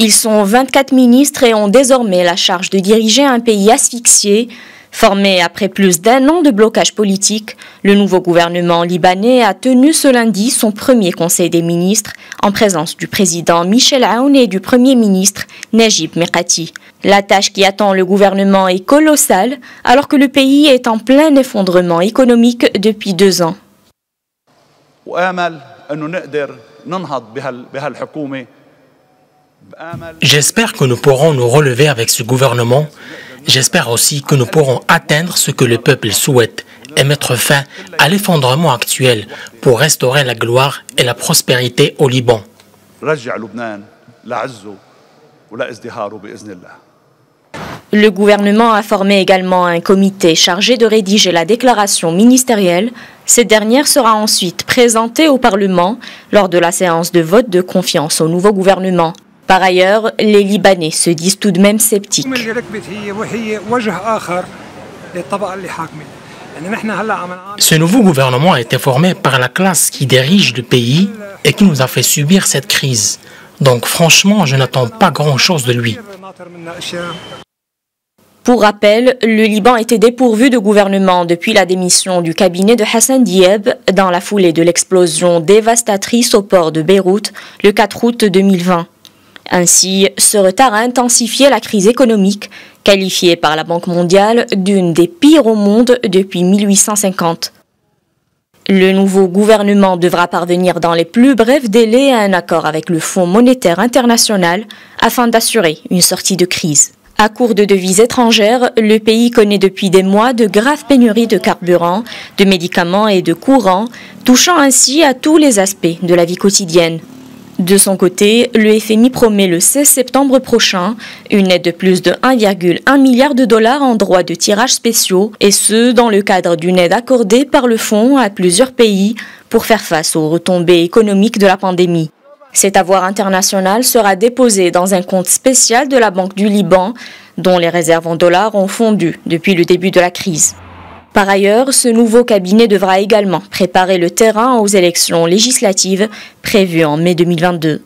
Ils sont 24 ministres et ont désormais la charge de diriger un pays asphyxié. Formé après plus d'un an de blocage politique, le nouveau gouvernement libanais a tenu ce lundi son premier conseil des ministres en présence du président Michel Aoun et du premier ministre Najib Mikati. La tâche qui attend le gouvernement est colossale alors que le pays est en plein effondrement économique depuis 2 ans. J'espère que nous pourrons nous relever avec ce gouvernement. J'espère aussi que nous pourrons atteindre ce que le peuple souhaite et mettre fin à l'effondrement actuel pour restaurer la gloire et la prospérité au Liban. Le gouvernement a formé également un comité chargé de rédiger la déclaration ministérielle. Cette dernière sera ensuite présentée au Parlement lors de la séance de vote de confiance au nouveau gouvernement. Par ailleurs, les Libanais se disent tout de même sceptiques. Ce nouveau gouvernement a été formé par la classe qui dirige le pays et qui nous a fait subir cette crise. Donc franchement, je n'attends pas grand-chose de lui. Pour rappel, le Liban était dépourvu de gouvernement depuis la démission du cabinet de Hassan Diab dans la foulée de l'explosion dévastatrice au port de Beyrouth le 4 août 2020. Ainsi, ce retard a intensifié la crise économique, qualifiée par la Banque mondiale d'une des pires au monde depuis 1850. Le nouveau gouvernement devra parvenir dans les plus brefs délais à un accord avec le Fonds monétaire international afin d'assurer une sortie de crise. À court de devises étrangères, le pays connaît depuis des mois de graves pénuries de carburant, de médicaments et de courants, touchant ainsi à tous les aspects de la vie quotidienne. De son côté, le FMI promet le 16 septembre prochain une aide de plus de 1,1 milliard de dollars en droits de tirage spéciaux, et ce, dans le cadre d'une aide accordée par le fonds à plusieurs pays pour faire face aux retombées économiques de la pandémie. Cet avoir international sera déposé dans un compte spécial de la Banque du Liban, dont les réserves en dollars ont fondu depuis le début de la crise. Par ailleurs, ce nouveau cabinet devra également préparer le terrain aux élections législatives prévues en mai 2022.